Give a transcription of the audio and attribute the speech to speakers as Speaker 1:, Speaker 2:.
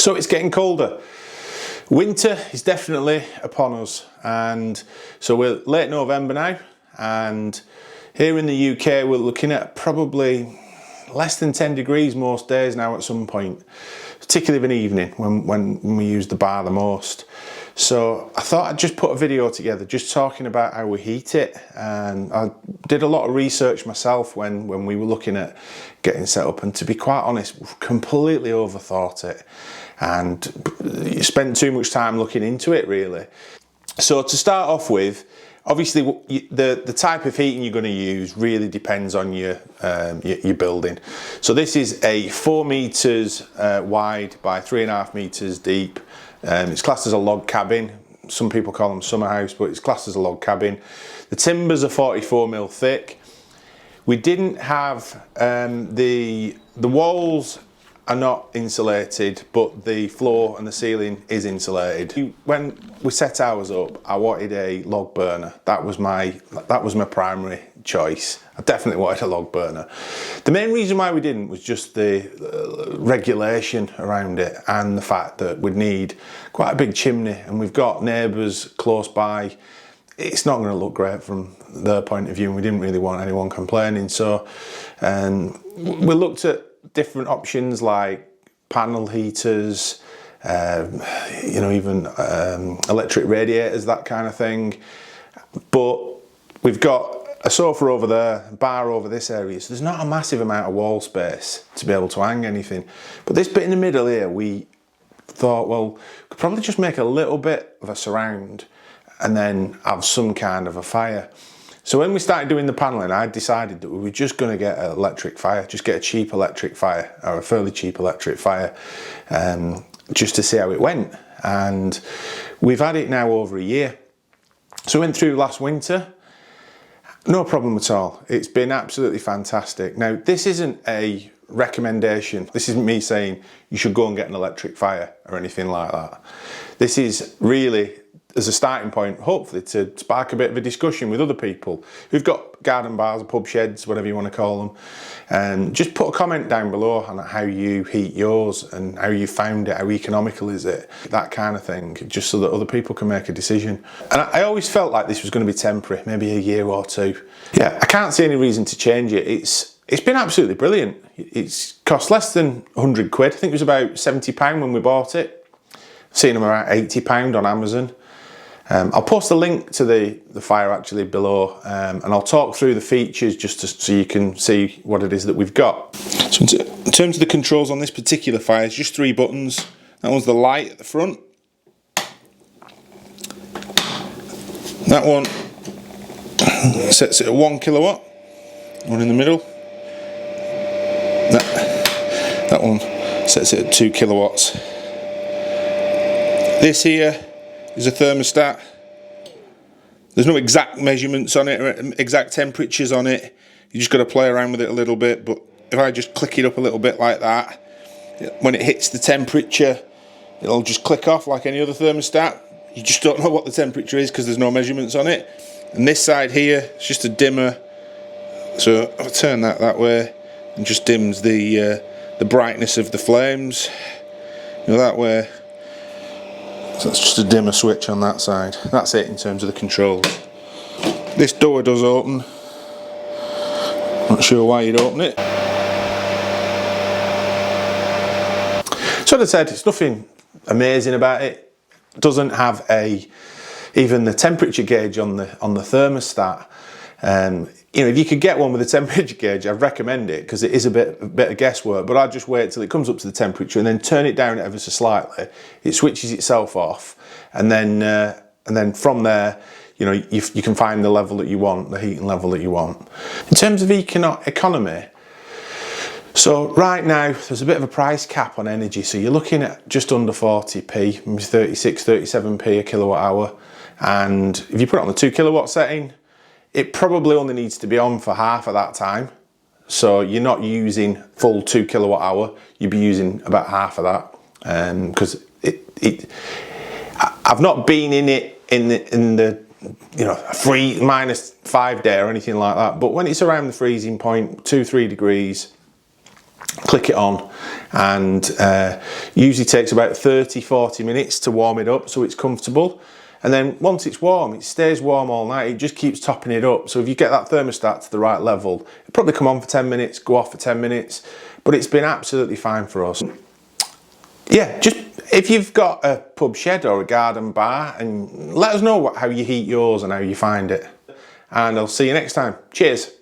Speaker 1: So it's getting colder. Winter is definitely upon us, and so we're late November now, and here in the UK we're looking at probably less than 10 degrees most days now at some point, particularly of an evening when we use the bar the most. So I thought I'd just put a video together just talking about how we heat it, and I did a lot of research myself when we were looking at getting set up, and to be quite honest, we've completely overthought it and spent too much time looking into it really. So to start off with, obviously the type of heating you're going to use really depends on your building. So this is a 4 meters wide by 3.5 meters deep. It's classed as a log cabin. Some people call them summer house, but it's classed as a log cabin. The timbers are 44mm thick. We didn't have the walls are not insulated, but the floor and the ceiling is insulated. When we set ours up, I wanted a log burner. That was my primary choice. I definitely wanted a log burner. The main reason why we didn't was just the regulation around it, and the fact that we'd need quite a big chimney, and we've got neighbours close by. It's not going to look great from their point of view, and we didn't really want anyone complaining. So we looked at different options like panel heaters, even electric radiators, that kind of thing. But we've got a sofa over there, a bar over this area, so there's not a massive amount of wall space to be able to hang anything. But this bit in the middle here, we thought, well, we could probably just make a little bit of a surround and then have some kind of a fire. So when we started doing the panelling, I decided that we were just going to get an electric fire, just get a cheap electric fire, or a fairly cheap electric fire, just to see how it went. And we've had it now over a year. So we went through last winter, no problem at all. It's been absolutely fantastic. Now, this isn't a recommendation. This isn't me saying you should go and get an electric fire or anything like that. This is really as a starting point, hopefully to spark a bit of a discussion with other people who've got garden bars, pub sheds, whatever you want to call them. And just put a comment down below on how you heat yours and how you found it, how economical is it, that kind of thing, just so that other people can make a decision. And I always felt like this was going to be temporary, maybe a year or two. Yeah, I can't see any reason to change it. It's been absolutely brilliant. It's cost less than 100 quid. I think it was about £70 when we bought it. Seen them around £80 on Amazon. I'll post a link to the fire actually below, and I'll talk through the features just so you can see what it is that we've got. So in terms of the controls on this particular fire, it's just 3 buttons. That one's the light at the front. That one sets it at 1 kilowatt. One in the middle. That one sets it at 2 kilowatts. This here is a thermostat. There's no exact measurements on it or exact temperatures on it. You just got to play around with it a little bit. But if I just click it up a little bit like that, when it hits the temperature, it'll just click off like any other thermostat. You just don't know what the temperature is because there's no measurements on it. And this side here, it's just a dimmer. So I'll turn that way and just dims the brightness of the flames. That way. So that's just a dimmer switch on that side. That's it in terms of the controls. This door does open. Not sure why you'd open it. So as I said, it's nothing amazing about it. It doesn't have even the temperature gauge on the thermostat. If you could get one with a temperature gauge, I'd recommend it because it is a bit of guesswork. But I'd just wait till it comes up to the temperature and then turn it down ever so slightly. It switches itself off, and then from there, you can find the level that you want, the heating level that you want. In terms of economy, so right now there's a bit of a price cap on energy. So you're looking at just under 40p, maybe 36, 37p a kilowatt hour. And if you put it on the 2 kilowatt setting, it probably only needs to be on for half of that time. So you're not using full 2 kilowatt hour, you'd be using about half of that. Because I've not been in it in the free -5 day or anything like that. But when it's around the freezing point, 2-3 degrees, click it on, and usually takes about 30-40 minutes to warm it up so it's comfortable. And then once it's warm, it stays warm all night. It just keeps topping it up. So if you get that thermostat to the right level, it'll probably come on for 10 minutes, go off for 10 minutes, but it's been absolutely fine for us. Yeah, just if you've got a pub shed or a garden bar, and let us know how you heat yours and how you find it. And I'll see you next time. Cheers.